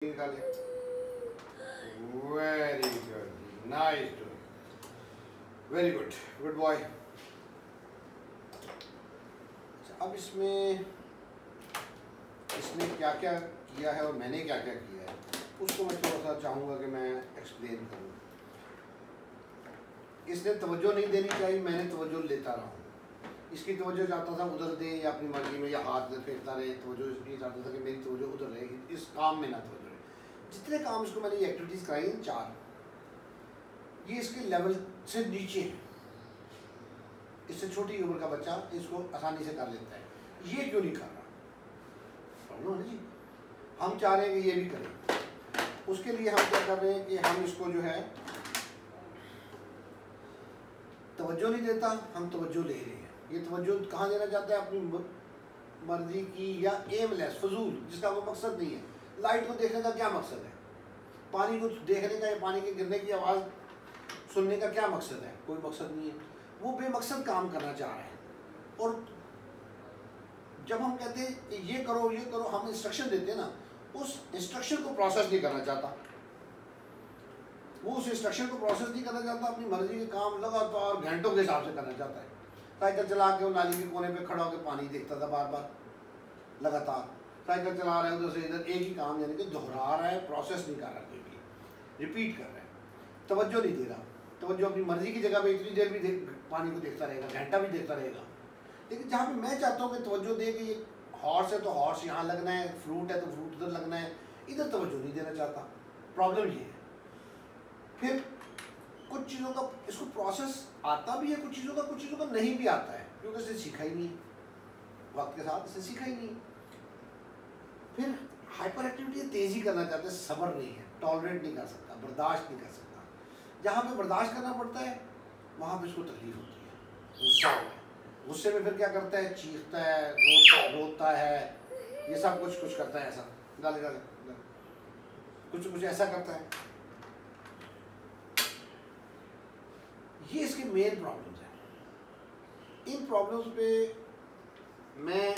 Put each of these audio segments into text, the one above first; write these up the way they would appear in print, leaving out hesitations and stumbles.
निकाले। Very good, nice, very good, good boy. अब इसमें इसने क्या क्या किया है और मैंने क्या क्या किया है उसको मैं थोड़ा सा चाहूँगा कि मैं एक्सप्लेन करूँ। इसने तवज्जो नहीं देनी चाहिए, मैंने तवज्जो लेता रहा हूँ। इसकी तवज्जो चाहता था उधर दे या अपनी मर्जी में या हाथ में फेरता रहे, तवज्जो ये चाहता था कि मेरी तवज्जो उधर रहे, इस काम में ना तवज्जो रहे। जितने काम इसको मैंने ये एक्टिविटीज़ कराई हैं 4, ये इसके लेवल से नीचे है। इससे छोटी उम्र का बच्चा इसको आसानी से कर लेता है, ये क्यों नहीं कर रहा? प्रॉब्लम है जी। हम चाह रहे हैं कि ये भी करें, उसके लिए हम क्या कर रहे हैं कि हम इसको जो है तवज्जो नहीं देता, हम तवज्जो ले रहे हैं। ये तवज्जो कहाँ देना चाहता है? अपनी मर्जी की या एमलेस, फजूल, जिसका कोई मकसद नहीं है। लाइट को देखने का क्या मकसद है? पानी को देखने का या पानी के गिरने की आवाज़ सुनने का क्या मकसद है? कोई मकसद नहीं है। वो बेमकसद काम करना चाह रहे हैं। और जब हम कहते हैं कि ये करो ये करो, हम इंस्ट्रक्शन देते हैं ना, उस इंस्ट्रक्शन को प्रोसेस नहीं करना चाहता। वो उस इंस्ट्रक्शन को प्रोसेस नहीं करना चाहता, अपनी मर्जी के काम लगातार घंटों के हिसाब से करना चाहता है। साइकिल चला के वो नाली के कोने पे खड़ा होकर पानी देखता था बार बार लगातार। साइकिल चला रहा है उधर से इधर, एक ही काम यानी कि दोहरा रहा है, प्रोसेस नहीं कर रहा, कोई भी रिपीट कर रहा है, तवज्जो नहीं दे रहा। तवज्जो अपनी मर्जी की जगह पे इतनी देर भी पानी को देखता रहेगा, घंटा भी देखता रहेगा। लेकिन जहाँ पे मैं चाहता हूँ कि तवज्जो दे कि ये हॉर्स है तो हॉर्स यहाँ लगना है, फ्रूट है तो फ्रूट उधर लगना है, इधर तवज्जो नहीं देना चाहता। प्रॉब्लम ये है। फिर कुछ चीज़ों का इसको प्रोसेस आता भी है, कुछ चीज़ों का नहीं भी आता है, क्योंकि इसे सीखा ही नहीं, वक्त के साथ इसे सीखा ही नहीं। फिर हाइपर एक्टिविटी तेज़ी करना चाहते हैं, सब्र नहीं है, टॉलरेट नहीं कर सकता, बर्दाश्त नहीं कर सकता। जहाँ पे बर्दाश्त करना पड़ता है वहाँ पे इसको तकलीफ होती है, गुस्सा होता है। गुस्से में फिर क्या करता है? चीखता है, रोता है, ये सब कुछ करता है, ऐसा गाले गाले कुछ ऐसा करता है। ये इसके मेन प्रॉब्लम्स हैं। इन प्रॉब्लम्स पे मैं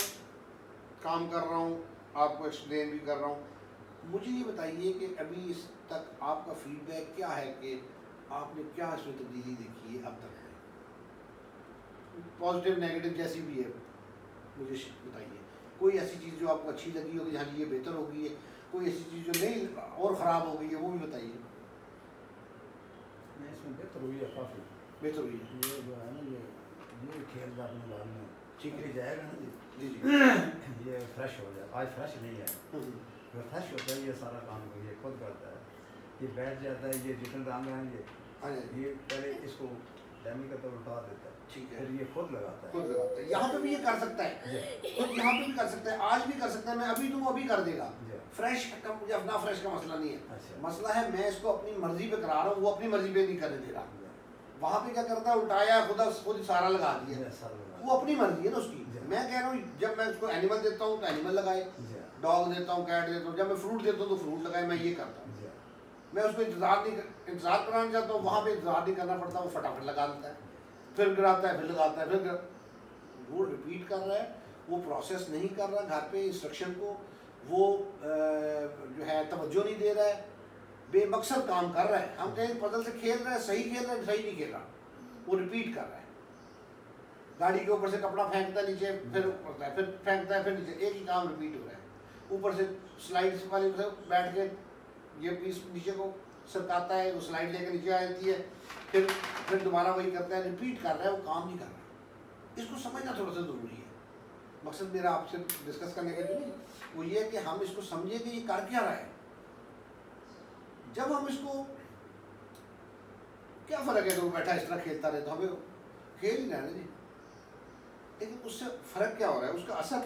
काम कर रहा हूँ, आपको एक्सप्लेन भी कर रहा हूँ। मुझे ये बताइए कि अभी इस तक आपका फीडबैक क्या है कि आपने क्या इसमें तब्दीली देखी है अब तक, पॉजिटिव नेगेटिव जैसी भी है, मुझे बताइए। कोई ऐसी चीज़ जो आपको अच्छी लगी होगी, हाँ ये बेहतर हो गई है, कोई ऐसी चीज़ जो नहीं और ख़राब हो गई है, वो भी बताइए। नहीं, इसमें बेहतर हुई है, काफ़ी बेहतर हुई है। ये जो है ना, ये खेल का अपने बाद में ठीक है जाएगा ना जी। जी जी ये फ्रेश हो जाए, आज फ्रेश नहीं है, अगर फ्रेश होता है ये सारा काम को ये खुद करता है, ये बैठ जाता है, ये जितने दाम हैं ये पहले इसको डैमी का तो उठा देता है, ठीक है, फिर ये खुद लगाता है, यहाँ पे भी ये कर सकता है, खुद यहाँ पे भी कर सकता है, आज भी कर सकता है। मैं अभी दूँ अभी कर देगा। फ्रेश का या ना फ्रेश का मसला नहीं है। मसला है मैं इसको अपनी मर्जी पे करा रहा हूँ, वो अपनी मर्जी पे नहीं करने दे रहा। वहाँ पे क्या करता है? उल्टाया, खुद सारा लगा दिया, वो अपनी मर्जी है ना उसकी। मैं कह रहा हूँ जब मैं उसको एनिमल देता हूँ तो एनिमल लगाए, डॉग देता हूँ, कैट देता हूँ, जब मैं फ्रूट देता हूँ तो फ्रूट लगाए। मैं ये करता हूँ, मैं उसको इंतजार कराना चाहता हूँ, वहाँ पे इंतजार नहीं करना पड़ता, वो फटाफट लगा देता है, फिर गिराता है, फिर लगाता है, फिर वो रिपीट कर रहा है। वो प्रोसेस नहीं कर रहा घर पे इंस्ट्रक्शन को, वो जो है तवज्जो नहीं दे रहा है, बेमकसद काम कर रहा है। हम कहीं पजल से खेल रहे हैं, सही खेल रहे हैं, सही नहीं खेल रहा, वो रिपीट कर रहा है। गाड़ी के ऊपर से कपड़ा फेंकता है नीचे, फिर उड़ता है, फिर फेंकता है, फिर नीचे, एक ही काम रिपीट हो रहा है। ऊपर से स्लाइड वाले से बैठ के ये पीस नीचे को सरकाता है, वो स्लाइड लेकर नीचे आ जाती है, फिर दोबारा वही करता है, रिपीट कर रहा है, वो काम नहीं कर रहा। इसको समझना थोड़ा सा ज़रूरी है। मकसद मेरा आपसे डिस्कस करने का नहीं, वो ये है कि हम इसको समझे कि ये कर क्या रहा है। जब हम इसको, क्या फ़र्क है, तो बैठा इस तरह खेलता रहे तो हमें खेल ही रहा है ना जी, लेकिन उससे फ़र्क क्या हो रहा है? उसका असर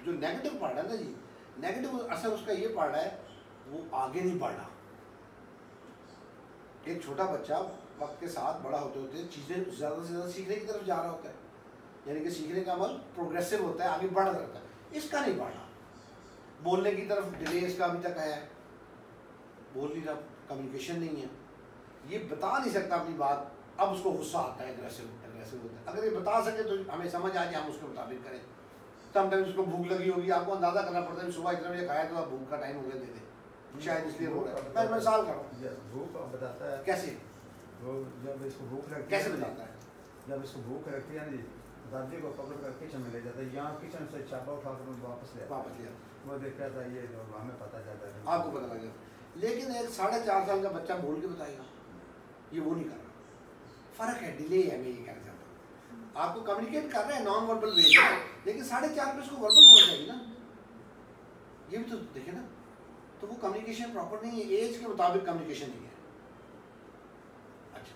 जो नेगेटिव पड़ रहा है ना जी, नेगेटिव असर उसका ये पड़ रहा है, वो आगे नहीं बढ़ रहा। एक छोटा बच्चा वक्त के साथ बड़ा होते होते चीज़ें ज़्यादा से ज़्यादा सीखने की तरफ जा रहा होता है, यानी कि सीखने का अमल प्रोग्रेसिव होता है, आगे बढ़ जाता है। इसका नहीं बढ़ रहा। बोलने की तरफ डिले इसका अभी तक है, बोल नहीं रहा, कम्युनिकेशन नहीं है, ये बता नहीं सकता अपनी बात। अब उसको गुस्सा आता है, एग्रेसिव होता है। अगर ये बता सके तो हमें समझ आ जाए, हम उसके मुताबिक करें। समटाइम्स उसको भूख लगी होगी, आपको अंदाज़ा करना पड़ता है सुबह इतना बजे खाया तो अब भूख का टाइम हो गया, दे दे, शायद इसलिए हो रहा है। मैं मिसाल कर रहा हूँ, भूख बताता है कैसे, वो जब इसको भूख लगती है, कैसे बताता है, जब इसको भूख लगती है ना जी, दादी को पकड़ कर किचन में ले जाता है, यहाँ किचन से चाबा उठा कर वापस ले वो देखता था, ये जो हमें पता चलता है, आपको पता लग जाता। लेकिन एक 4.5 साल का बच्चा बोल के बताएगा, ये वो नहीं कर रहा। फ़र्क है, डिले है, मैं ये कहना चाहता हूँ। आपको कम्युनिकेट कर रहे हैं नॉन वर्बल वे में, लेकिन 4.5 पे इसको वर्बल होना चाहिए ना, ये भी तो देखे ना। तो वो कम्युनिकेशन प्रॉपर नहीं है, एज के मुताबिक कम्युनिकेशन नहीं है। अच्छा,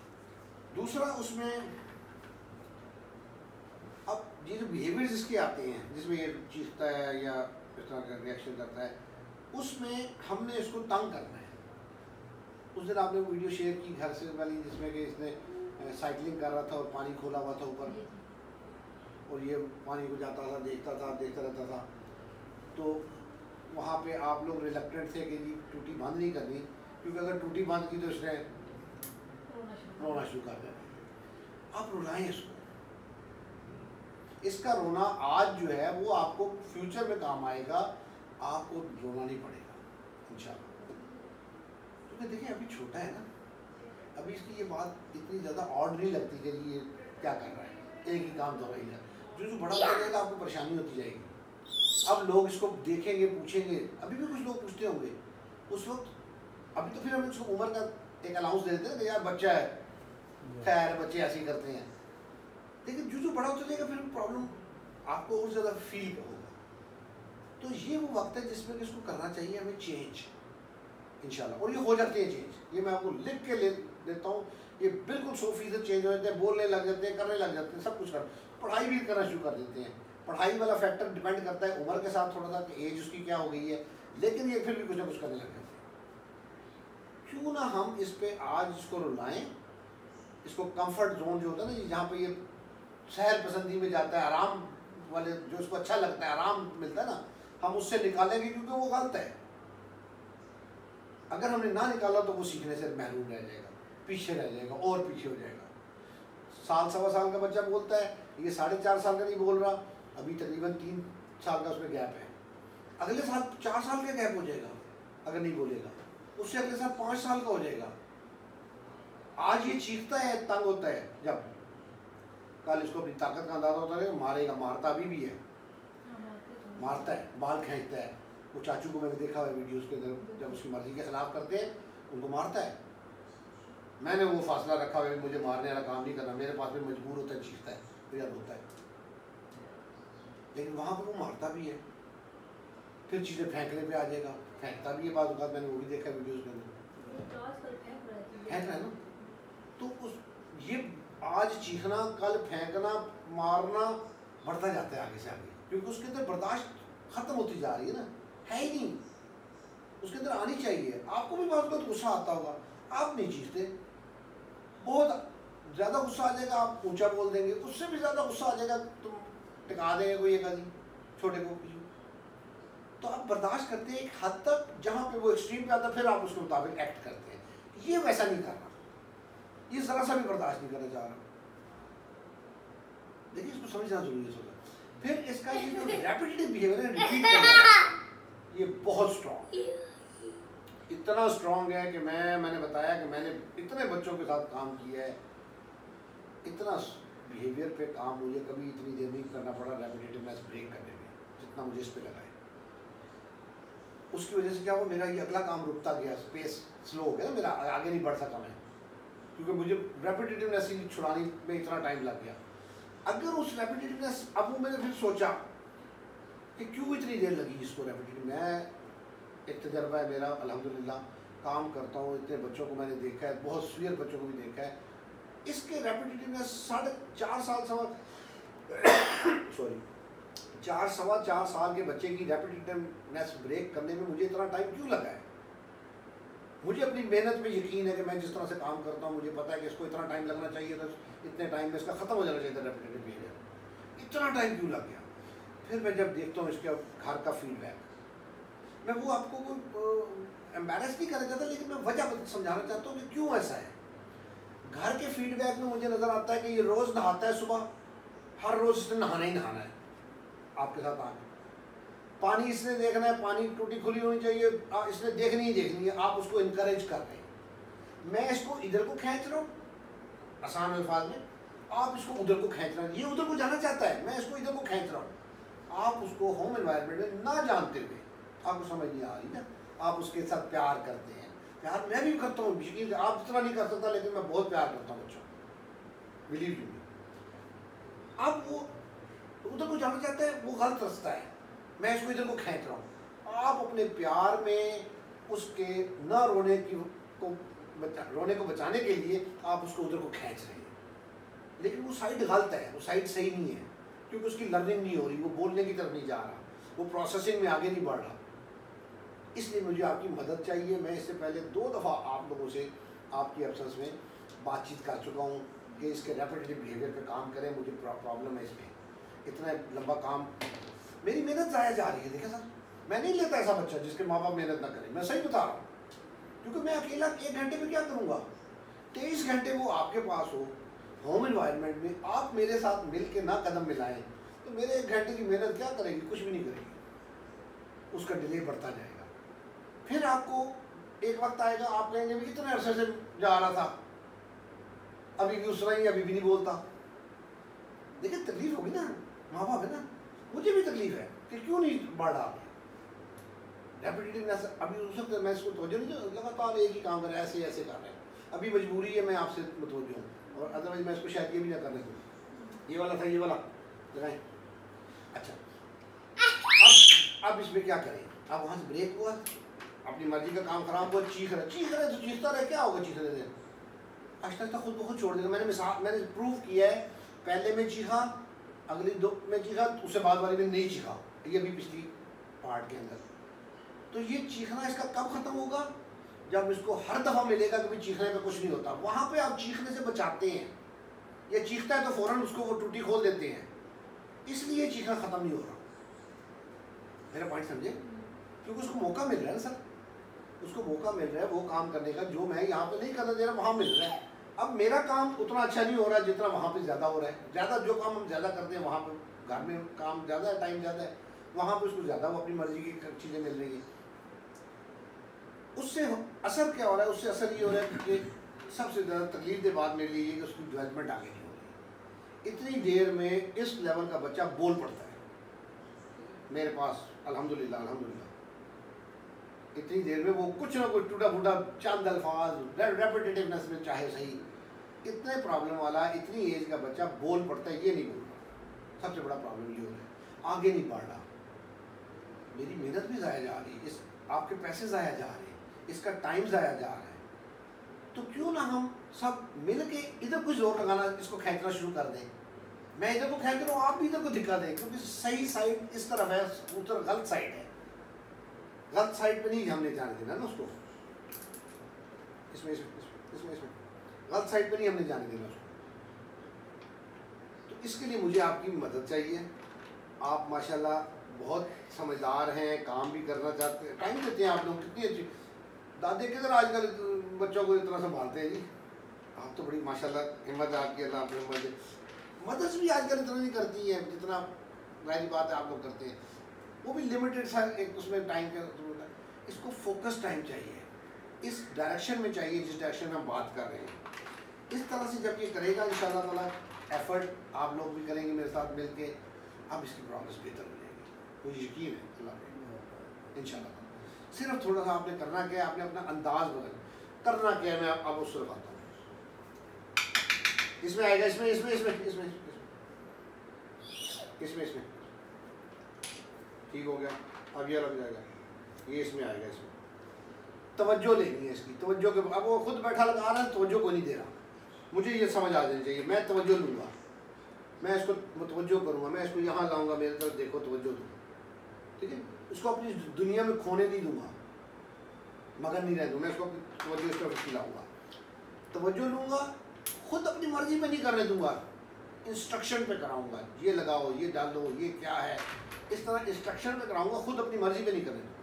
दूसरा उसमें अब ये जो बिहेवियर्स इसके आते हैं, जिसमें ये चीखता है या इस तरह का रिएक्शन करता है, उसमें हमने इसको तंग करना है। उस दिन आपने वो वीडियो शेयर की घर से वाली, जिसमें कि इसने साइकिलिंग कर रहा था और पानी खोला हुआ था ऊपर, और ये पानी को जाता था, देखता रहता था। तो वहाँ पे आप लोग रिलक्टेंट थे कि जी टूटी बंद नहीं करनी, क्योंकि अगर टूटी बंद की तो इसने रोना शुरू कर देना। आप रुलाएं इसको, इसका रोना आज जो है वो आपको फ्यूचर में काम आएगा, आपको रोना नहीं पड़ेगा इंशाल्लाह। क्योंकि देखिए अभी छोटा है ना, अभी इसकी ये बात इतनी ज़्यादा ऑड नहीं लगती कि ये क्या कर रहा है, एक ही काम दोहराई है। जो बड़ा हो जाएगा आपको परेशानी होती जाएगी। अब लोग इसको देखेंगे, पूछेंगे, अभी भी कुछ लोग पूछते होंगे उस वक्त। अभी तो फिर हम इसको उम्र का एक अलाउंस दे देते हैं कि यार बच्चा है, खैर बच्चे ऐसे ही करते हैं। लेकिन जो बड़ा होता जाएगा फिर प्रॉब्लम आपको और ज़्यादा फील होगा। तो ये वो वक्त है जिसमें इसको करना चाहिए हमें चेंज इंशाल्लाह, और ये हो जाते हैं चेंज। ये मैं आपको लिख के ले देता हूँ, ये बिल्कुल 100% चेंज हो जाते हैं, बोलने लग जाते हैं, करने लग जाते हैं, सब कुछ कर, पढ़ाई भी करना शुरू कर देते हैं। पढ़ाई वाला फैक्टर डिपेंड करता है उम्र के साथ थोड़ा सा कि एज उसकी क्या हो गई है, लेकिन ये फिर भी कुछ ना कुछ करने लग जाते हैं। क्यों ना हम इस पे आज इसको रुलाएं, इसको कंफर्ट जोन जो होता है ना, जहाँ पे ये सहर पसंदी में जाता है, आराम वाले जो उसको अच्छा लगता है, आराम मिलता है ना, हम उससे निकालेंगे, क्योंकि वो गलत है। अगर हमने ना निकाला तो वो सीखने से महरूम रह जाएगा, पीछे रह जाएगा और पीछे हो जाएगा। साल सवा साल का बच्चा बोलता है, ये 4.5 साल का नहीं बोल रहा, अभी तकरीबन 3 साल का उसमें गैप है। अगले साल 4 साल का गैप हो जाएगा अगर नहीं बोलेगा, उससे अगले साल 5 साल का हो जाएगा। आज ये चीखता है, तंग होता है, जब कल इसको अपनी ताकत का अंदाजा होता है, मारेगा, मारता अभी भी है, मारता है, बाल खींचता है। वो चाचू को मैंने देखा हुआ वीडियोस के अंदर, जब उसकी मर्जी के खिलाफ करते हैं उनको मारता है। मैंने वो फासला रखा हुआ है, मुझे मारने वाला काम नहीं करना, मेरे पास में मजबूर होता है, चीखता है, बेहद होता है, लेकिन वहाँ पर वो मारता भी है। फिर चीज़ें फेंकने पे आ जाएगा, फेंकता भी है बाद बात, मैंने वो भी देखा वीडियोस के अंदर, फेंक रहा है ना। तो उस ये आज चीखना, कल फेंकना, मारना बढ़ता जाता है आगे से आगे, क्योंकि उसके अंदर बर्दाश्त खत्म होती जा रही है ना, है ही नहीं, उसके अंदर आनी चाहिए। आपको भी बहुत गुस्सा आता होगा, आप नहीं चीखते, बहुत ज़्यादा गुस्सा आ जाएगा आप ऊंचा बोल देंगे, उससे भी ज़्यादा गुस्सा आ जाएगा तुम टिका देंगे कोई एक आदमी छोटे को। तो आप बर्दाश्त करते हैं एक हद तक, जहाँ पे वो एक्सट्रीम पे आता है फिर आप उसके मुताबिक एक्ट करते हैं। ये वैसा नहीं कर रहा, ये ज़रा सा भी बर्दाश्त नहीं करना चाह रहा। देखिए इसको समझना जरूरी है। फिर इसका ये जो रैपिडेटिव बिहेवियर है, रिपीट करना, ये बहुत स्ट्रॉन्ग, इतना स्ट्रॉन्ग है कि मैंने बताया कि मैंने इतने बच्चों के साथ काम किया है, इतना बिहेवियर पे काम मुझे कभी इतनी देर नहीं करना पड़ा रैपिडेटिवनेस ब्रेक करने में, जितना मुझे इस पे लगा है। उसकी वजह से क्या हुआ, मेरा ये अगला काम रुकता गया, स्पेस स्लो हो गया, मेरा आगे नहीं बढ़ सका मैं, क्योंकि मुझे रैपिडेटिवनेस ही छुड़ाने में इतना टाइम लग गया। अगर उस रैपिडेटिवनेस, अब वो मैंने फिर सोचा कि क्यों इतनी देर लगी इसको रैपिडेटिव। मैं एक तजर्बा है मेरा, अल्हम्दुलिल्लाह काम करता हूँ, इतने बच्चों को मैंने देखा है, बहुत सीनियर बच्चों को भी देखा है। इसके रैपिडेटिवनेस 4.5 साल सॉरी 4.25 साल के बच्चे की रैपिडेटिवनेस ब्रेक करने में मुझे इतना टाइम क्यों लगा है। मुझे अपनी मेहनत पे यकीन है कि मैं जिस तरह से काम करता हूँ, मुझे पता है कि इसको इतना टाइम लगना चाहिए था, इतने टाइम में इसका ख़त्म हो जाना चाहिए था रैपिडेटिव बिहेवियर, इतना टाइम क्यों लग गया। फिर मैं जब देखता हूँ इसके घर का फीडबैक, मैं वो आपको एम्बैरेस नहीं करना चाहता, लेकिन मैं वजह समझाना चाहता हूँ कि क्यों ऐसा है। घर के फीडबैक में मुझे नज़र आता है कि ये रोज़ नहाता है सुबह, हर रोज़ इसने नहाना ही नहाना है आपके साथ आके, पानी इसने देखना है, पानी टूटी खुली होनी चाहिए, इसने देखनी ही देखनी है, आप उसको इनकरेज कर रहे हैं। मैं इसको इधर को खींच रहा हूँ आसान अल्फाज में, आप इसको उधर को खींच रहे हैं, ये उधर को जाना चाहता है, मैं इसको इधर को खींच रहा हूँ। आप उसको होम एनवायरनमेंट में ना जानते हुए, आपको समझ नहीं आ रही ना, आप उसके साथ प्यार करते हैं। प्यार मैं भी करता हूँ, यकीन आप इतना नहीं कर सकता, लेकिन मैं बहुत प्यार करता हूँ बच्चों, बिलीव यू। अब वो उधर को जाना चाहता है, वो गलत रास्ता है, मैं इसको इधर को खींच रहा हूँ। आप अपने प्यार में उसके न रोने रोने को बचाने के लिए आप उसको उधर को खींच रहे हैं, लेकिन वो साइड गलत है, वो साइड सही नहीं है, क्योंकि उसकी लर्निंग नहीं हो रही, वो बोलने की तरफ नहीं जा रहा, वो प्रोसेसिंग में आगे नहीं बढ़ रहा। इसलिए मुझे आपकी मदद चाहिए। मैं इससे पहले 2 दफ़ा आप लोगों से आपकी एब्सेंस में बातचीत कर चुका हूँ कि इसके रेपिटेटिव बिहेवियर पे काम करें, मुझे प्रॉब्लम है इसमें, इतना लंबा काम, मेरी मेहनत ज़ाया जा रही है। देखिए सर, मैं नहीं लेता ऐसा बच्चा जिसके माँ बाप मेहनत ना करें, मैं सही बता रहा हूँ, क्योंकि मैं अकेला 1 घंटे में क्या करूँगा, 23 घंटे वो आपके पास हो होम एनवायरनमेंट में, आप मेरे साथ मिल के ना कदम मिलाएं तो मेरे 1 घंटे की मेहनत क्या करेगी, कुछ भी नहीं करेगी, उसका डिले बढ़ता जाएगा। फिर आपको एक वक्त आएगा, आप कहेंगे भी इतने अरसे से जा रहा था, अभी भी उस रही, अभी भी नहीं बोलता। देखिए तकलीफ होगी ना, माँ बाप है ना, मुझे भी तकलीफ है कि क्यों नहीं बढ़ रहा रेपिटेटिवनेस। अभी हो सकता है मैं इसको तवज्जो नहीं, लगातार एक ही काम कर रहे हैं, ऐसे ऐसे कर रहे हैं, अभी मजबूरी है, मैं आपसे मुतवज्जो हूँ, और अदरवाइज मैं इसको शायद ये भी ना करने दूँ। ये वाला था, ये वाला लगाएं। अच्छा, अब इसमें क्या करें, अब वहाँ से ब्रेक हुआ, अपनी मर्जी का काम खराब हुआ, चीख रहे तो चीखता रहे, क्या होगा चीखने से, आहिस्ता आहिस्ता खुद ब खुद छोड़ देगा। मैंने प्रूव किया है, पहले में चीखा, अगली 2 में चीखा, उससे बाद वाली में नहीं चीखा, ये भी पिछली पार्ट के अंदर। तो ये चीखना इसका कब खत्म होगा, जब इसको हर दफ़ा मिलेगा कि भाई चीखने का कुछ नहीं होता, वहाँ पे आप चीखने से बचाते हैं। ये चीखता है तो फ़ौरन उसको वो टूटी खोल देते हैं, इसलिए चीखना ख़त्म नहीं हो रहा। मेरा पॉइंट समझे, क्योंकि उसको मौका मिल रहा है ना सर, उसको मौका मिल रहा है वो काम करने का जो मैं यहाँ पे नहीं करना दे रहा, वहाँ मिल रहा है। अब मेरा काम उतना अच्छा नहीं हो रहा है जितना वहाँ पे ज़्यादा हो रहा है, ज़्यादा जो काम हम ज़्यादा करते हैं वहाँ पे घर में काम ज़्यादा है, टाइम ज़्यादा है, वहाँ पे उसको ज़्यादा वो अपनी मर्जी की चीज़ें मिल रही हैं। उससे असर क्या हो रहा है, उससे असर ये हो रहा है कि सबसे ज़्यादा तकलीफ के बाद मेरे लिए कि उसकी डेवलपमेंट आगे नहीं हो रही। इतनी देर में इस लेवल का बच्चा बोल पड़ता है मेरे पास, अल्हम्दुलिल्लाह अल्हम्दुलिल्लाह, इतनी देर में वो कुछ ना कुछ टूटा फूटा चंद अल्फाज रेपिटेटिवनेस में चाहे सही, इतने प्रॉब्लम वाला इतनी एज का बच्चा बोल पड़ता है, ये नहीं बोल रहा। सबसे बड़ा प्रॉब्लम ये हो रहा है, आगे नहीं बढ़ रहा, मेरी मेहनत भी ज़ाया जा रही है, इस आपके पैसे ज़ाया जा रहे हैं, इसका टाइम ज़ाया जा रहा है, तो क्यों ना हम सब मिल के इधर कुछ जोर लगाना, इसको खींचना शुरू कर दें। मैं इधर को खींच रहा हूँ, आप भी इधर को दिखा दें, क्योंकि सही साइड इस तरफ है, उधर गलत साइड है, गलत साइड पे नहीं हमने जाने देना ना उसको, इसमें गलत साइड पे नहीं हमने जाने देना उसको। तो इसके लिए मुझे आपकी मदद चाहिए। आप माशाल्लाह बहुत समझदार हैं, काम भी करना चाहते हैं, टाइम देते हैं आप लोग, कितनी अच्छी दादी किधर आजकल बच्चों को इतना संभालते हैं जी, आप तो बड़ी माशाल्लाह हिम्मत आपकी, अल्लाह आपकी हिम्मत दे। मदर्स भी आजकल इतना नहीं करती हैं जितना जाहिर बात है आप लोग करते हैं, वो भी लिमिटेड सा एक उसमें टाइम का। इसको फोकस टाइम चाहिए, इस डायरेक्शन में चाहिए जिस डायरेक्शन में हम बात कर रहे हैं। इस तरह से जब ये करेगा इंशाल्लाह ताला, एफर्ट आप लोग भी करेंगे मेरे साथ मिल के, अब इसकी प्रोग्रेस बेहतर हो जाएगी, मुझे यकीन है अल्लाह पे इंशाल्लाह। सिर्फ थोड़ा सा आपने करना क्या है, आपने अपना अंदाज बदल करना क्या है, मैं अब उससे बताता हूँ। इसमें आएगा, इसमें इसमें इसमें इसमें इसमें इसमें ठीक हो गया, अब ये लग जाएगा, ये इसमें आएगा, इसमें तवज्जो लेनी है इसकी, तवज्जो के, अब वो खुद बैठा लगा रहा है, तवज्जो को नहीं दे रहा, मुझे ये समझ आ जानी चाहिए, मैं तवज्जो लूँगा, मैं इसको तवज्जो करूँगा, मैं इसको यहाँ लाऊँगा, मेरे तरफ देखो, तवज्जो दूँगा, ठीक है, इसको अपनी दुनिया में खोने नहीं दूँगा, मगर नहीं रह दूँ, मैं इसको तवज्जो इस तरफ लाऊँगा, तवज्जो लूँगा, खुद अपनी मर्जी पे नहीं करने दूँगा, इंस्ट्रक्शन पे कराऊँगा, ये लगाओ, ये डालो, ये क्या है, इस तरह इंस्ट्रक्शन पे कराऊँगा, खुद अपनी मर्जी पे नहीं करने दूँगा।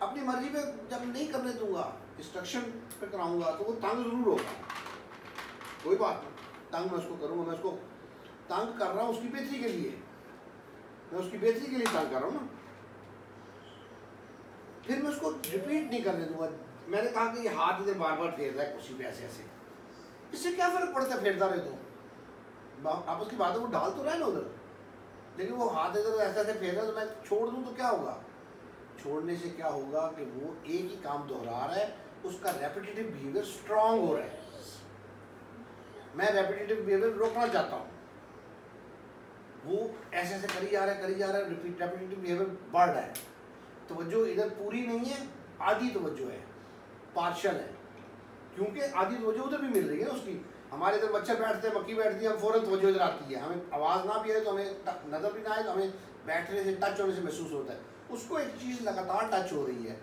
अपनी मर्जी पे जब नहीं करने दूँगा, इंस्ट्रक्शन पे कराऊँगा, तो वो तंग ज़रूर होगा, कोई बात नहीं, तंग मैं उसको करूँगा, मैं उसको तंग कर रहा हूँ उसकी बेहतरी के लिए, मैं उसकी बेहतरी के लिए काम कर रहा हूँ ना। फिर मैं उसको रिपीट नहीं करने दूंगा। मैंने कहा कि ये हाथ इधर बार बार फेर रहा है कुर्सी पे ऐसे ऐसे, इससे क्या फर्क पड़ता है फेरता रहे तो आपस की बातों को डाल तो रहा है ना उधर, लेकिन वो हाथ इधर ऐसे ऐसे फेर रहा है तो मैं छोड़ दूँ तो क्या होगा? छोड़ने से क्या होगा कि वो एक ही काम दोहरा रहा है, उसका रेपिटेटिव बिहेवियर स्ट्रांग हो रहा है। मैं रेपिटेटिव बिहेवियर रोकना चाहता हूँ, वो ऐसे ऐसे करी जा रहा है, रेपिटेटिव बिहेवियर बढ़ रहा है। तवज्जो इधर पूरी नहीं है, आधी तवज्जो है, पार्शल है, क्योंकि आधी तवज्जो उधर भी मिल रही है ना उसकी। हमारे इधर मच्छर बैठते हैं, मक्खी बैठती है, हम फ़ौरन तवज्जो इधर आती है, हमें आवाज़ ना भी आए तो हमें नज़र भी ना आए तो हमें बैठने से, टच होने से महसूस होता है। उसको एक चीज़ लगातार टच हो रही है,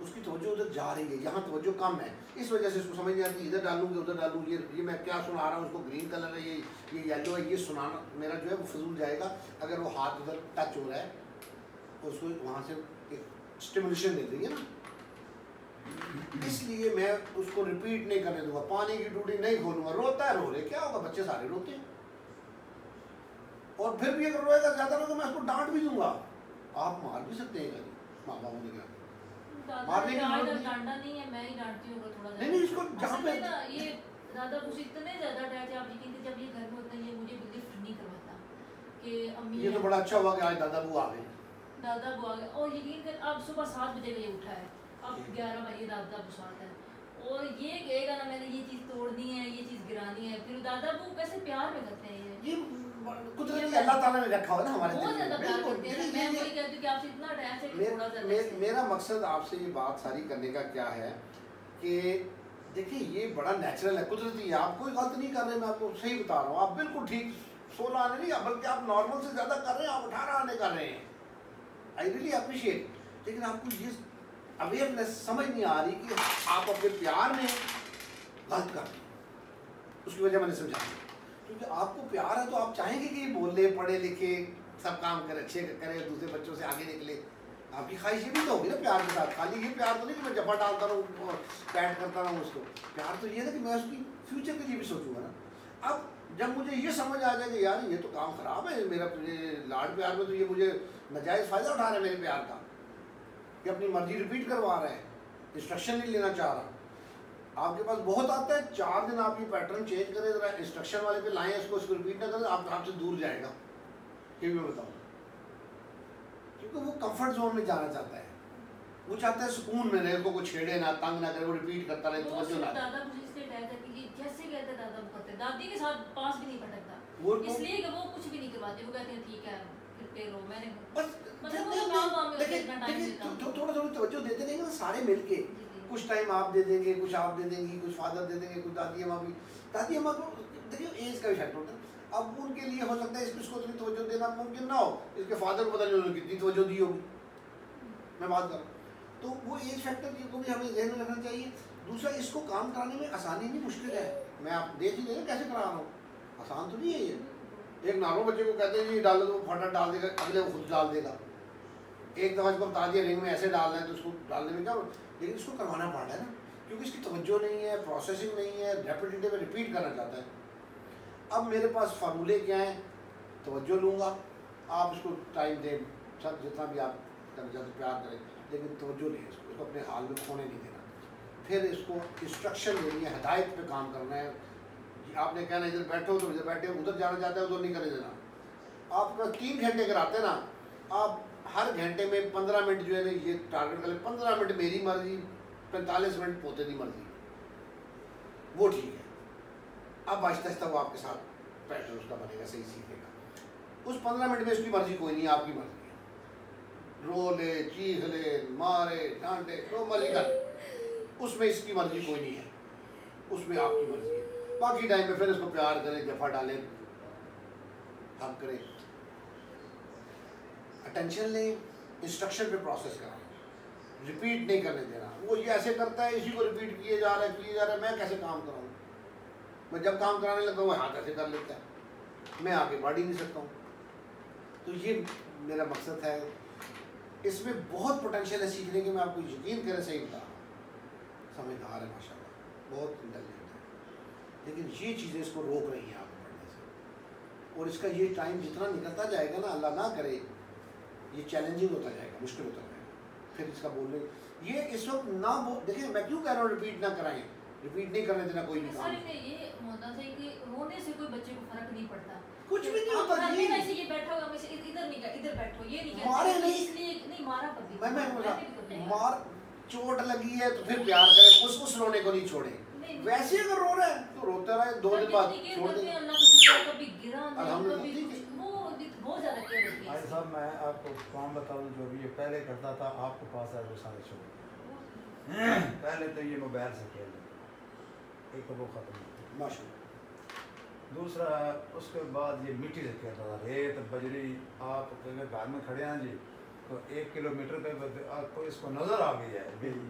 उसकी तवज्जो उधर जा रही है, यहाँ तवज्जो कम है, इस वजह से उसको समझ नहीं आती इधर डालूंगी उधर डालूँ, ये मैं क्या सुना रहा हूँ, उसको ग्रीन कलर है, ये येलो है, ये सुनाना मेरा जो है वो फजूल जाएगा अगर वो हाथ उधर टच हो रहा है, उसको वहाँ से एक स्टिमुलेशन मिल रही है ना। इसलिए मैं उसको रिपीट नहीं करने दूंगा, पानी की टूटी नहीं खोलूंगा। रोता है, रो रहे, क्या होगा, बच्चे सारे रोते हैं, और फिर भी अगर रोएगा ज़्यादा तो मैं उसको डांट भी दूंगा। आप मार भी सकते हैं माँ बाप ने क्या मारने की डांटा नहीं है, मैं ही डांटती हूँ थोड़ा। नहीं इसको जहाँ पे ना ये दादा कुछ इतने ज़्यादा अटैच है, आप यकीन कीजिए जब ये घर में होता है ये मुझे लिफ्ट नहीं करवाता कि अम्मी। ये तो बड़ा अच्छा हुआ कि आज दादा बुआ आ गए। दादा बुआ आ गए, और यकीन कर अब सुबह 7 बजे ये उठा है, अब 11 बजे दादा बुसाता है, और ये कहेगा ना मैंने ये चीज़ तोड़नी है, ये चीज़ गिरानी है, फिर दादा वो कैसे प्यार में करते हैं। ये कुदरती अल्लाह ताला ने रखा हुआ ना हमारे बहुत ज़्यादा प्यार करते हैं। मैं वही कहती हूँ कि आपसे इतना अटैच है कि थोड़ा सा मेरा मकसद आपसे ये बात सारी करने का क्या है कि देखिए ये बड़ा नेचुरल है, कुदरती है, आप कोई गलत नहीं कर रहे, मैं आपको सही बता रहा हूँ, आप बिल्कुल ठीक 16 आने नहीं, बल्कि आप नॉर्मल से ज़्यादा कर रहे हैं, आप 18 आने कर रहे हैं। आई रियली अप्रिशिएट, लेकिन आपको ये अवेयरनेस समझ नहीं आ रही कि आप अपने प्यार में गलत कर रहे हैं। उसकी वजह मैंने समझा, क्योंकि आपको प्यार है तो आप चाहेंगे कि बोले पढ़े लिखे सब काम करे, अच्छे करे, दूसरे बच्चों से आगे निकले। आपकी ख्वाहिश ये भी तो होगी ना प्यार के साथ, खाली ये प्यार तो नहीं कि मैं जफा डालता रहूँ और पैट करता रहूँ उसको। प्यार तो ये है कि मैं उसकी फ्यूचर के लिए भी सोचूंगा ना। अब जब मुझे ये समझ आ जाए कि यार ये तो काम ख़राब है मेरा, लाड प्यार में तो ये मुझे नाजायज़ फ़ायदा उठा रहा है मेरे प्यार का, कि अपनी मर्जी रिपीट करवा रहा है, इंस्ट्रक्शन नहीं लेना चाह रहा। आपके पास बहुत आता है, 4 दिन आप ये पैटर्न चेंज करें, ज़रा इंस्ट्रक्शन वाले पे लाएं, इसको रिपीट ना करें, आपसे दूर जाएगा, ये भी मैं बताऊँ। क्योंकि वो कंफर्ट जोन में जाना चाहता है, वो चाहता है सुकून में रहे, को छेड़े ना, तंग ना करे, वो रिपीट करता रहे। तो दादा मुझे इसलिए अटैच है कि जैसे कहते दादा वो करते, दादी के साथ पास भी नहीं पटकता, इसलिए कि वो कुछ भी नहीं करवाते, वो कहते हैं ठीक है फिर पे रो। मैंने बस मतलब वो काम में इतना टाइम देता हूं, थोड़ा तवज्जो देते रहेंगे ना सारे मिलके, कुछ टाइम आप दे देंगे, कुछ आप दे देंगी, कुछ फादर दे देंगे, कुछ दादी अम्मा भी। दादी अम्मा को देखिए एज का इफेक्ट होता है, अब उनके लिए हो सकता है इसको इतनी तवज्जो देना मुमकिन ना हो, इसके फादर को पता नहीं उन्होंने कितनी तवज्जो दी होगी, मैं बात कर रहा हूँ। तो वो एज फैक्टर को भी हमें ध्यान में रखना चाहिए। दूसरा, इसको काम कराने में आसानी नहीं, मुश्किल है। मैं आप देख ही लेना कैसे करा रहा हूँ, आसान तो नहीं है ये। एक नारो बच्चे को कहते हैं जी डालो तो फटाफट डाल देगा, अगले वो खुद डाल देगा। एक दफ़ा इसको बता दिया रिंग में ऐसे डालना है तो उसको डालने में क्या, लेकिन इसको करवाना पड़ रहा है ना, क्योंकि इसकी तवज्जो नहीं है, प्रोसेसिंग नहीं है, रेपिटेटिव रिपीट करना चाहता है। अब मेरे पास फार्मूले क्या हैं, तवज्जो लूँगा, आप इसको टाइम दें, सब जितना भी आप ज़्यादा प्यार करें, लेकिन तवज्जो लें, इसको अपने हाल में खोने नहीं देना। फिर इसको इंस्ट्रक्शन देनी है, हिदायत पे काम करना है। आपने कहना इधर बैठो तो इधर बैठे, उधर जाना चाहता है उधर नहीं करने देना। आप 3 घंटे कराते ना, आप हर घंटे में 15 मिनट जो है ना ये टारगेट करें, 15 मिनट मेरी मर्जी, 45 मिनट पोते की मर्जी, वो ठीक है। अब आहिस्ता आहिस्ता वो आपके साथ पैटर्न उसका बनेगा, सही सीखेगा। उस 15 मिनट में उसकी मर्जी कोई नहीं, आपकी मर्जी है। रो ले, चीख ले, मारे, डांटे, जो मर्जी कर, उसमें इसकी मर्जी कोई नहीं है, उसमें आपकी मर्जी है। बाकी टाइम में फिर इसको प्यार करें, जफा डालें, हम करें, अटेंशन लें, इंस्ट्रक्शन पे प्रोसेस कराएं, रिपीट नहीं करने देना। वो ये ऐसे करता है, इसी को रिपीट किए जा रहा है, मैं कैसे काम कराऊँ? मैं जब काम कराने लगता हूँ वो हाथ ऐसे कर लेता है, मैं आगे बढ़ ही नहीं सकता हूँ। तो ये मेरा मकसद है, इसमें बहुत पोटेंशियल है सीखने के, मैं आपको यकीन करें सही बता रहा हूँ, समझदार है माशाल्लाह, बहुत इंटेलिजेंट है, लेकिन ये चीज़ें इसको रोक रही हैं आगे बढ़ने से। और इसका ये टाइम जितना निकलता जाएगा ना, अल्लाह ना करे ये चैलेंजिंग होता जाएगा, मुश्किल होता जाएगा। फिर इसका बोलने ये इस वक्त ना देखिए मैं क्यों कह रहा हूँ रिपीट ना कराएं, रिपीट नहीं करने देना कोई भी काम। ये होना चाहिए कि रोने से कोई बच्चे को फर्क नहीं पड़ता, कुछ भी नहीं होता जी। ऐसे ये बैठा हुआ हमेशा इधर नहीं इधर बैठो, ये नहीं मारे नहीं, इसलिए नहीं मारा कभी। मैं मार चोट लगी है तो फिर प्यार करें, उस रोने को नहीं छोड़े। वैसे अगर रो रहा है तो रोते रहे, 2 दिन बाद छोड़ दे। कभी गिरा नहीं, कभी वो बहुत ज्यादा केयर होती है। भाई साहब मैं आपको काम बताऊं, जो भी ये पहले करता था आपके पास है वो सारे छोड़। पहले तो ये मोबाइल से खेल लेते, एक तो वो खत्म माशाल्लाह। दूसरा उसके बाद ये मिट्टी से खेलता था, रेत बजरी। आप घर में खड़े हैं जी तो 1 किलोमीटर पे आपको इसको नज़र आ गई है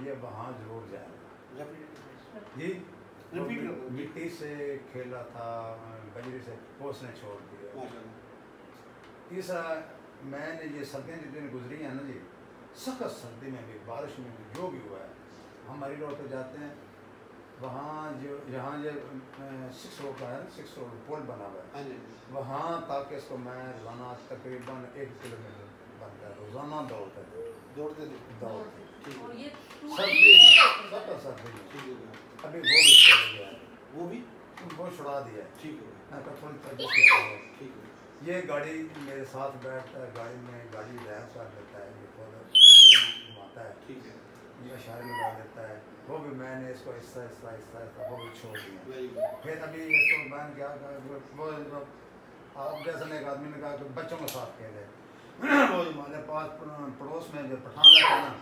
ये वहाँ जरूर जाए जी। मिट्टी से खेला था, बजरी से पोसने छोड़ दिया। तीसरा मैंने ये सर्दियाँ जितनी गुजरी हैं ना जी, सख्त सर्दी में भी बारिश में भी जो भी हुआ है, हमारी रोड पे जाते हैं वहाँ जो यहाँ ये 6 रोड का है, 6 रोड पुल बना हुआ है, वहाँ तक इसको मैं रोज़ाना तकरीबन 1 किलोमीटर बनता है, रोज़ाना दौड़ते सर्दी अभी वो भी छोड़ दिया है, वो छुड़ा दिया है। ठीक है थोड़ी ठीक है। ये गाड़ी मेरे साथ बैठता है, गाड़ी में गाड़ी ड्राइव कर देता है, ये घुमाता है, ठीक है, ये इशारे लगा देता है, वो भी मैंने इसको ऐसा वो भी छोड़ दिया। फिर अभी इसको मैं क्या वो आप जैसे एक आदमी ने कहा कि बच्चों के साथ खेले, वो हमारे पास पड़ोस में जो पठान रहता है ना,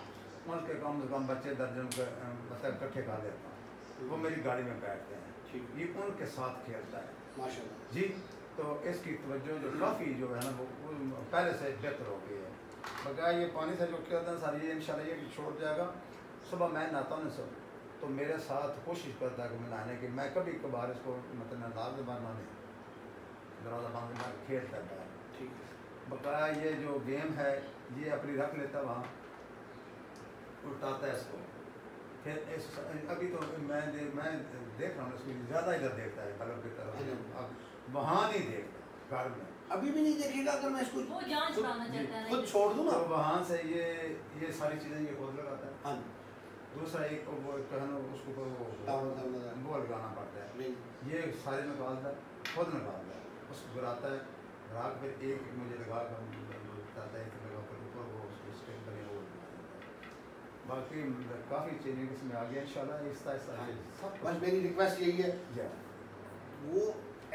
उनके कम से कम बच्चे दर्जन मतलब इकट्ठे कर लेता हूँ, वो मेरी गाड़ी में बैठते हैं, ये उनके साथ खेलता है माशाल्लाह जी। तो इसकी तवज्जो जो काफ़ी जो है ना वो पहले से बेहतर हो गई है। बगैर ये पानी से जो खेलता है सारी ये इंशाल्लाह ये छोड़ जाएगा। सुबह मैं नहाता हूँ सब तो मेरे साथ कोशिश करता है कि मैं नहाने की, मैं कभी कभार इसको मतलब नाल मारना नहीं, दरवाज़ा बंद मार खेलता है ठीक है। बकाया ये जो गेम है ये अपनी रख लेता वहाँ, उठाता है इसको, फिर इस अभी तो मैं देख रहा हूँ इसको ज़्यादा इधर देखता है बल्ब की तरफ, अब वहाँ नहीं देखता घर में, अभी भी नहीं देखेगा अगर मैं इसको खुद छोड़ दूँ ना, तो वहाँ से ये सारी चीज़ें ये खुद लगाता है। हाँ दूसरा एक वो कहना उसको वो लगाना पड़ता है, ये सारे निकालता है, खुद निकालता है, उसको गिराता है, गिरा फिर एक मुझे लगा कर लगा कर ऊपर वो उसके बने वो बाकी काफ़ी चेंजेस इसमें आ गया इंशाल्लाह आहिस्ता। बस मेरी रिक्वेस्ट यही है वो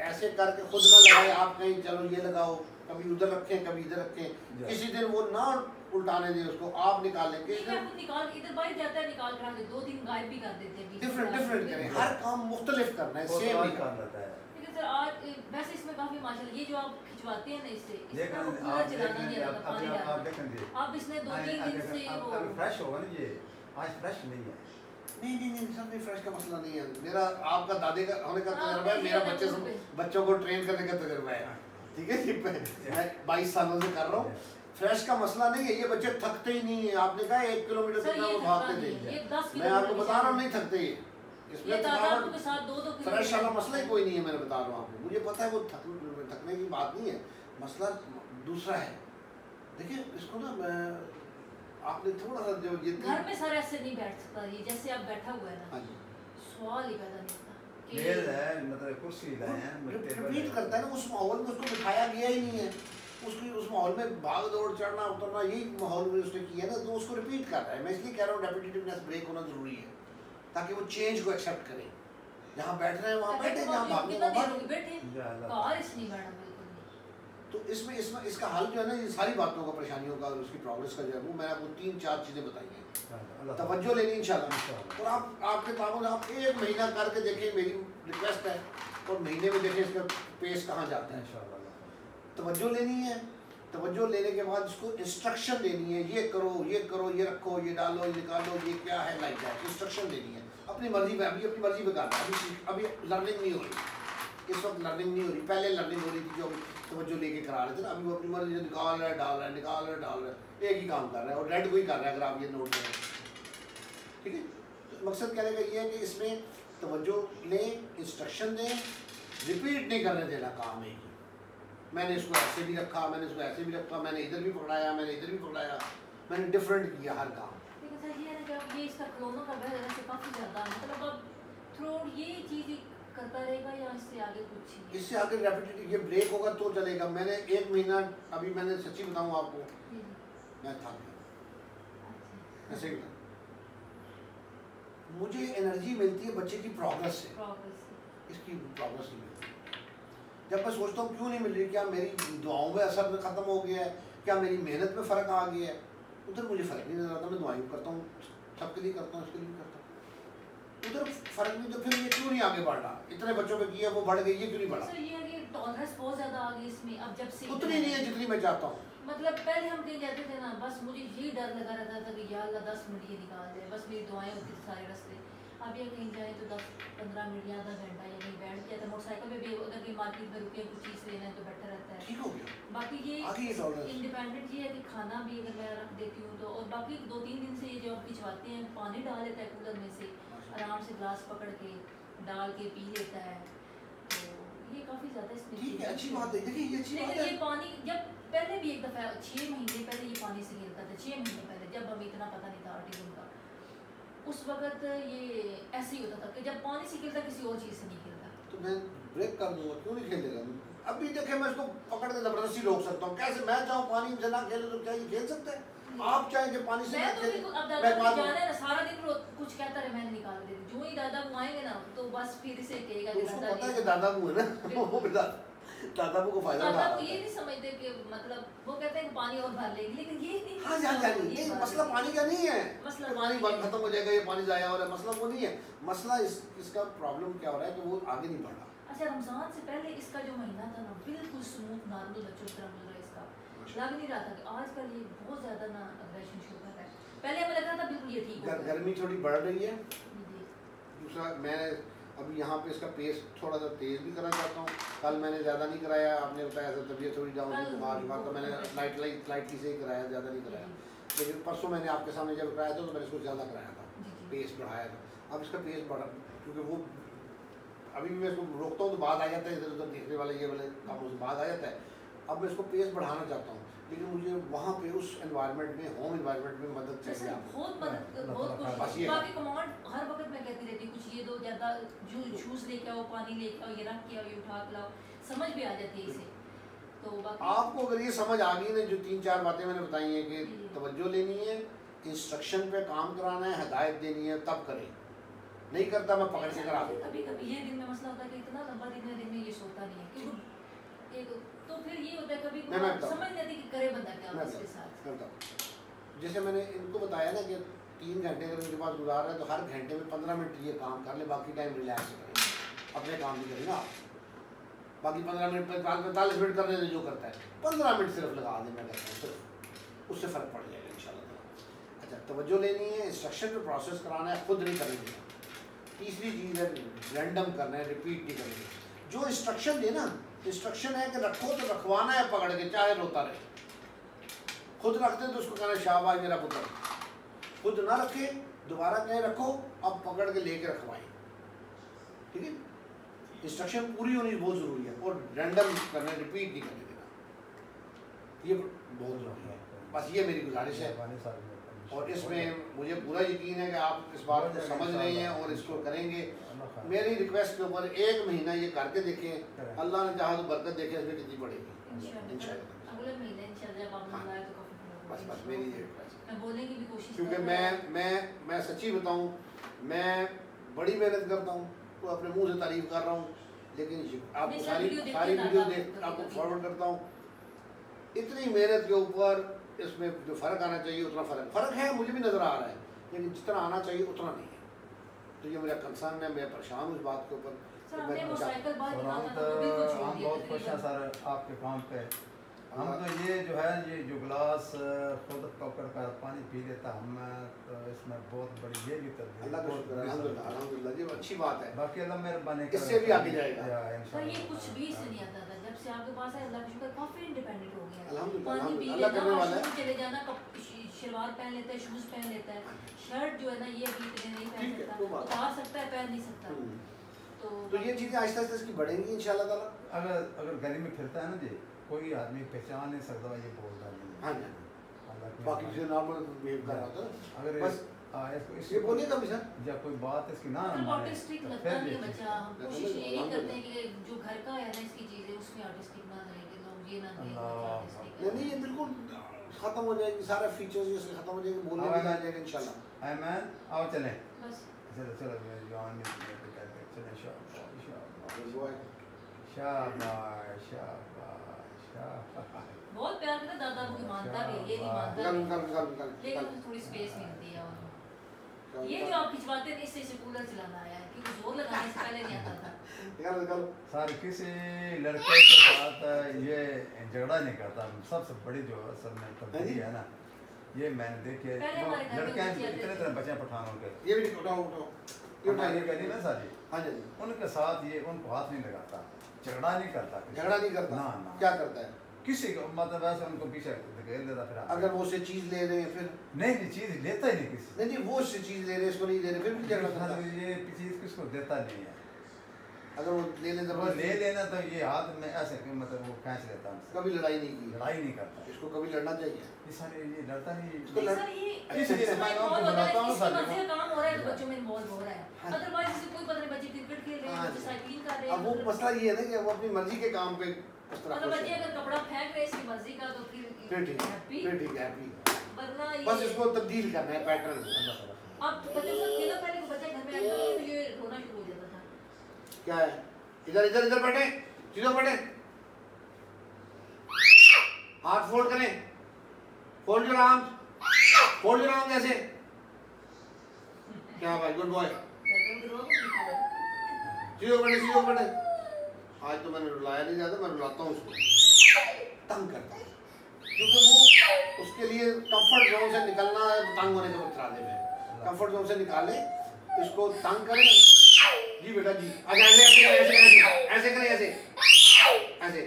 ऐसे करके खुद ना लगाए, आप कहीं चलो ये लगाओ, कभी उधर रखें कभी इधर रखें, किसी दिन वो ना उल्टाने दें उसको, आप निकाल लेंगे इधर बाहर जाता है निकाल कर 2-3 गायब भी कर देते हैं, डिफरेंट करें, हर काम मुख्तलिफ करना है, सेम नहीं कर लेता है। सर आज वैसे इसमें काफी माशाल्लाह ये जो आप खिंचवाते हैं ना इससे इसका कूलर चलाना नहीं आता, पानी डालना आप इसने 2-3 दिन से वो फ्रेश होगा ना, ये आज फ्रेश नहीं है। नहीं सब में फ्रेश का मसला नहीं है, मेरा आपका दादे का होने का तजुर्बा है, मेरा बच्चों को ट्रेन करने का तजुर्बा है, ठीक है, मैं 22 सालों से कर रहा हूँ। फ्रेश का मसला नहीं है, ये बच्चे थकते ही नहीं है, आपने कहा 1 किलोमीटर कितना वो भागते थे, मैं आपको बता रहा हूँ नहीं थकते ये, इसमें फ्रेश वाला मसला ही कोई नहीं है, मैंने बता रहा हूँ आपको, मुझे पता है वो थकने की बात नहीं है, मसला दूसरा है। देखिए इसको ना मैं आपने थोड़ा सा जो ये घर में सर ऐसे नहीं बैठ सकता, ये जैसे आप बैठा हुआ है ना सवाल ही पैदा नहीं होता मेल है मतलब कुर्सी लाए हैं रिपीट करता है ना, उस माहौल में उसको बिठाया गया ही नहीं है, उसकी उस माहौल में भाग दौड़ चढ़ना उतरना यही माहौल में उसने किया ना, तो उसको रिपीट कर रहा है। मैं इसलिए कह रहा हूँ रेपिटेटिवनेस ब्रेक होना जरूरी है ताकि वो चेंज को एक्सेप्ट करे, जहाँ बैठ रहे हैं वहाँ बैठे, जहाँ भागने वहाँ बैठे। तो इसमें इसका हल जो है ना, ये सारी बातों का परेशानियों का और उसकी प्रोग्रेस का जो है वो मैंने आपको 3-4 चीज़ें बताई हैं, तवज्जो लेनी इंशाल्लाह। और आपके ताबों में आप 1 महीना करके देखें, मेरी रिक्वेस्ट है, और महीने में देखें इसका पेस कहाँ जाता है इंशाल्लाह। तवज्जो लेनी है, तवज्जो लेने के बाद इसको इंस्ट्रक्शन देनी है, ये करो ये रखो ये डालो ये निकालो ये क्या है, लाइक दैट इंस्ट्रक्शन देनी है अपनी मर्जी पे। अभी अपनी मर्जी पे करना है, अभी लर्निंग नहीं हो रही, इस वक्त लर्निंग नहीं हो रही, पहले लर्निंग हो रही थी जो तवज्जो लेके करा रहे थे ना, अभी वो अपनी मर्जी से निकाल रहा है डाल रहा है, निकाल रहा है डाल रहा है, एक ही काम कर रहा है और रेड को ही कर रहा है, अगर आप ये नोट करें, ठीक है। तो मकसद कहने का ये है कि इसमें तवज्जो लें, इंस्ट्रक्शन दें, रिपीट नहीं करने देना काम है, मैंने इसको ऐसे भी रखा, मैंने इसको ऐसे भी रखा, मैंने इधर भी पकड़ाया, मैंने इधर भी पकड़ाया, मैंने डिफरेंट किया हर काम। लेकिन सर ये है कि अब ये इसका खिलौनों का वजह से काफ़ी ज़्यादा मतलब अब थ्रू ये चीज़ करता रहेगा या इससे आगे कुछ? इससे आगे रेपिटेटिव ये ब्रेक होगा तो चलेगा। मैंने 1 महीना अभी मैंने सच्ची बताऊँ आपको, मैं थक गया ऐसे ही। मुझे एनर्जी मिलती है बच्चे की प्रोग्रेस से, इसकी प्रोग्रेस नहीं मिलती। जब मैं सोचता हूँ क्यों नहीं मिल रही, क्या मेरी दुआओं में असर ख़त्म हो गया है, क्या मेरी मेहनत में फ़र्क आ गया है, उधर मुझे फ़र्क नहीं नजर आता। मैं दुआएं करता हूँ, सबके लिए करता हूँ, इसके लिए करता हूँ, उधर फ़र्क नहीं। तो फिर ये क्यों नहीं आगे बढ़ रहा? इतने बच्चों पे किया वो बढ़ गई, ये क्यों नहीं बढ़ा? सर ये है कि टॉलरेंस बहुत ज़्यादा आ गई इसमें अब, जब से उतनी नहीं है जितनी मैं चाहता हूँ। मतलब पहले हम कहीं जाते थे ना, बस मुझे ये डर लगा रहता था कि या अल्लाह 10 मिनट ये निकाल दे, बस मेरी दुआएं होती थी सारे रास्ते। अब ये कहीं जाए तो 10-15 मिनट या आधा घंटा या कहीं बैठ गया तो मोटरसाइकिल पे भी अगर कहीं मार्केट में रुके कुछ चीज़ लेना है तो बेटर रहता है, ठीक हो गया। बाकी ये इंडिपेंडेंट ये है कि खाना भी अगर मैं रख देती हूँ तो, और बाकी 2-3 दिन से ये जो खिंचवाते हैं पानी डाल लेता है कूलर में से, आराम से ग्लास पकड़ के डाल के पी लेता है, तो ये काफ़ी ज़्यादा इसमें ठीक है, अच्छी बात है। देखिए ये अच्छी बात है। ये पानी जब पहले भी एक दफ़ा 6 महीने पहले ये पानी से खेलता था, 6 महीने पहले जब हमें इतना पता नहीं था ऑटिज्म का, उस वक्त ये ऐसे ही होता था कि जब पानी से खेलता किसी और चीज़ से नहीं खेलता। तो मैं ब्रेक कर दूंगा, क्यों नहीं खेलेगा? अभी देखे मैं इसको पकड़ के जबरदस्ती रोक सकता हूँ, कैसे? मैं चाहूँ पानी से ना खेले तो क्या ये खेल सकता है? आप चाहें कि पानी से ना खेले? अब दादा जाने ना सारा दिन कुछ कहता रहे, मैंने निकाल देती, जो ही दादा को आएंगे ना तो बस फिर से कहेगा कि उसको पता है कि दादा को है ना, वो बेटा दादा को फायदा उठा रहा है। ये नहीं समझते कि मतलब वो कहते हैं कि पानी और भर लेंगे, लेकिन ये नहीं। हाँ जान ये मसला पानी का नहीं है, मसला पानी खत्म हो जाएगा, ये पानी जाया हो रहा है, मसला वो नहीं है। मसला इसका प्रॉब्लम क्या हो रहा है कि वो आगे नहीं बढ़ रहा। अच्छा, रमजान से पहले इसका जो महीना था ना बिल्कुल स्मूथ नॉर्मल बच्चों की तरह गुजरा, इसका लग नहीं रहा था कि आजकल ये बहुत ज़्यादा ना अग्रेशन शुरू कर रहा है। पहले हमें लग रहा था बिल्कुल ये ठीक है। गर्मी थोड़ी बढ़ रही है। दूसरा मैं अभी यहाँ पे इसका पेस थोड़ा सा तेज़ भी करना चाहता हूँ। कल मैंने ज़्यादा नहीं कराया, आपने बताया था तबीयत थोड़ी डाउन थी, बुखार तो मैंने लाइटली से ही कराया, ज़्यादा नहीं कराया। लेकिन परसों मैंने आपके सामने जब कराया था तो मैंने इसको ज़्यादा कराया था, पेस बढ़ाया था। अब इसका पेस बढ़ा क्योंकि वो अभी भी मैं इसको रोकता हूँ तो बाद आ जाता है, इधर उधर देखने वाले ये वाले कामों से बाद आ जाता है। अब मैं इसको पेस बढ़ाना चाहता हूँ, लेकिन मुझे वहाँ पे उस एनवायरनमेंट में, होम एनवायरनमेंट में मदद चाहिए। बहुत मदद, बहुत कुछ। बाकी कमांड हर वक्त मैं कहती रहती हूँ कुछ ये दो, ज़्यादा जूस लेके आओ, पानी लेके आओ, ये रख के आओ, ये उठा के लाओ, समझ भी आ जाती है इसे। तो बाकी आपको अगर ये समझ आ गई ना, जो 3-4 बातें मैंने बताई हैं कि तवज्जो लेनी है, इंस्ट्रक्शन पे काम कराना है, हदायत देनी है, तब करें। नहीं करता मैं पकड़ के करा दूँ। कभी कभी ये दिन में मसला होता है कि इतना लंबा दिन में ये सोता नहीं है, क्योंकि एक तो फिर ये होता है कभी समझ नहीं आती कि करे बंदा क्या इसके साथ। जैसे मैंने इनको बताया ना कि 3 घंटे अगर उनके पास गुजार रहे हैं तो हर घंटे में 15 मिनट ये काम कर ले, बाकी टाइम रिलैक्स करें, अपने काम भी करेंगे आप। बाकी 15 मिनट 45 मिनट करने से जो करता है 15 मिनट सिर्फ लगा दें, मैं कहता हूँ सिर्फ, उससे फ़र्क पड़ जाएगा इंशाल्लाह। अच्छा, तवज्जो लेनी है, इंस्ट्रक्शन पे प्रोसेस कराना है, खुद नहीं करेंगे। तीसरी चीज़ है रैंडम करना है, रिपीट नहीं करेंगे। जो इंस्ट्रक्शन दे ना, इंस्ट्रक्शन है कि रखो तो रखवाना है पकड़ के, चाहे रोता रहे। खुद रखते तो उसको कहना शाबाश मेरा पुत्र, खुद ना रखे दोबारा कहें रखो, अब पकड़ के लेके रखवाएं। ठीक है, इंस्ट्रक्शन पूरी होनी बहुत ज़रूरी है, और रैंडम करना, रिपीट नहीं करने देना, ये बहुत ज़रूरी है। बस ये मेरी गुजारिश है, और इसमें मुझे पूरा यकीन है कि आप इस बात को समझ रहे हैं और इसको करेंगे। मेरी रिक्वेस्ट के ऊपर 1 महीना ये करके देखें, अल्लाह ने चाहा तो बरकत देखे इसमें कितनी पड़ेगी इंशाल्लाह। अगले महीने इंशाल्लाह आप बुलाए तो बस मेरी ये रिक्वेस्ट मैं बोलने की भी कोशिश, क्योंकि मैं सच्ची बताऊं, मैं बड़ी मेहनत करता हूं तो अपने मुंह से तारीफ कर रहा हूं, लेकिन आपको सारी वीडियो देख आपको फॉरवर्ड करता हूं। इतनी मेहनत के ऊपर इसमें जो फ़र्क आना चाहिए उतना फ़र्क है, मुझे भी नज़र आ रहा है, लेकिन जितना आना चाहिए उतना नहीं है। तो ये मेरा कंसर्न है, मैं परेशान हूँ इस बात के ऊपर। हम बहुत खुश हैं सर आपके काम पे। हम तो ये जो है ये जो गिलास खुद पकड़ कर पानी पी लेता, हम तो इसमें बहुत बड़ी ये भी कर अल्लाह का शुक्र है, अल्हम्दुलिल्लाह, ये अच्छी बात है। बाकी अल्लाह मेहरबानी इससे भी आगे जाएगा सर। ये कुछ भी इससे नहीं आता था, जब से आपके पास है अल्लाह का शुक्र काफी इंडिपेंडेंट हो गया है। अल्हम्दुलिल्लाह, पानी पी अल्लाह करने वाला है। चले जाना, शलवार पहन लेता है, शूज पहन लेता है, शर्ट जो है ना ये अभी इतने नहीं पहन सकता, उतार सकता है, पहन नहीं सकता। तो ये चीज़ें आहिस्ता आहिस्ता इसकी बढ़ेंगी इंशाल्लाह ताला। अगर गली में फिरता है ना जी, कोई आदमी पहचान नहीं सकता ये बोलता नहीं। हाँ जी, बाकी से नॉर्मल बिहेव कर रहा था। अगर बस इसको बोलिए कभी सर, जब कोई बात इसकी ना माने ऑटिस्टिक लगता नहीं है बच्चा। हम कोशिश यही करते हैं कि जो घर का है ना इसकी चीजें उसमें ऑटिस्टिक ना रहे, कि लोग ये ना कहें नहीं ये बिल्कुल खत्म हो जाएगी, सारे फीचर्स इसके खत्म हो जाएंगे, बोलने भी आ जाएगा इंशाल्लाह। आमेन। आओ चलें बस चलो चलो जवान में चलें। शाबाश शाबाश शाबाश। बहुत प्यार करता दादा को, मानता भी ये नहीं मानता लेकिन थोड़ी स्पेस मिलती है। और ये जो आप खिंचवाते थे इससे कूलर चलाना आया है कि कुछ और लगाने से पहले नहीं आता था। सर किसी लड़के के साथ ये झगड़ा नहीं करता। सबसे बड़ी जो असल में तब्दीली है ना, ये मैंने देखे लड़के इतने तरह बच्चे पठानों के, ये भी उठाओ ये कह ना सारी। हाँ जी, उनके साथ ये उनको हाथ नहीं लगाता, झगड़ा नहीं करता। झगड़ा नहीं करता ना ना, क्या करता है किसी को मतलब ऐसे उनको पीछे धकेल देता। फिर अगर वो से चीज ले रहे हैं फिर नहीं चीज लेता ही नहीं किसी। नहीं वो से चीज ले रहे हैं, इसको नहीं दे रहे, फिर भी झगड़ा करता है। ये चीज किसको देता नहीं है। अगर वो ले ले वो ले लेना तो ये हाथ में ऐसे मतलब वो खींच लेता है। कभी लड़ाई नहीं की, लड़ाई नहीं करता। इसको कभी लड़ना चाहिए। ये सारे ये लड़ता नहीं। इसको इसलिए मैं आपको बताता हूं सर, मजे का काम हो रहा है तो बच्चों में इन्वॉल्व हो रहा है। अदरवाइज इसे कोई पता नहीं, बच्चे क्रिकेट खेल रहे हैं, बच्चे साइकिलिंग कर रहे हैं। अब वो मसला ये है ना कि वो अपनी मर्जी के काम पे उस तरह मतलब बच्चे अगर कपड़ा फेंक रहे इसकी मर्जी का तो फिर ठीक है हैप्पी। वरना ये बस इसको तब्दील करना है पैटर्न। अब बच्चे से खेला पहले को बच्चा घर में आया तो ये रोना शुरू हो जाता था। क्या है, इधर इधर इधर बैठे, सीधे बैठे, हाथ फोल्ड करें, fold your arms, fold your arms ऐसे। क्या भाई, गुड बॉय। सीधे बैठे। आज तो मैंने रुलाया नहीं जाता, मैं रुलाता हूँ उसको, तंग करता हूँ, क्योंकि वो उसके लिए कंफर्ट जोन से निकलना है। तंग होने के बतराने में कंफर्ट जोन से निकाले, इसको तंग करें। जी बेटा जी, आज ऐसे ऐसे ऐसे ऐसे ऐसे करें, ऐसे ऐसे।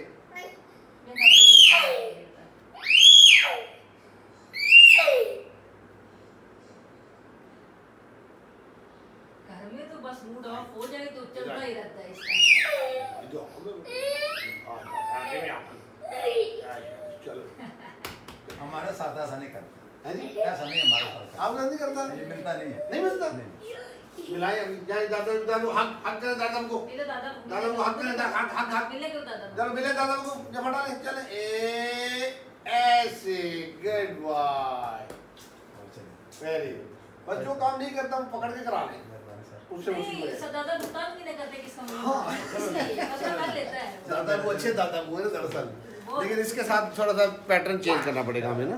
घर में तो बस मूड ऑफ हो जाए तो चलता ही रहता है इसका। चलो हमारे साथ ऐसा नहीं करता है जी, ऐसा नहीं हमारे साथ। आप नहीं करता, ये मिलता नहीं है। नहीं मिलता। मिलाए अभी जाए दादा दादा हक हक करें दादा को, दादा को हक करें, हक हक हक मिले क्यों दादा? चलो मिले दादा को, जब हटा ले चले ऐसे। Good boy, very good. बस जो काम नहीं करता वो पकड़ के करा ले उससे नहीं, दादा भुगतान भी नहीं करते किसका। हाँ इसलिए पता कर लेता है। दादा वो अच्छे दादा वो है ना दरअसल, लेकिन इसके साथ थोड़ा सा पैटर्न चेंज करना पड़ेगा हमें ना।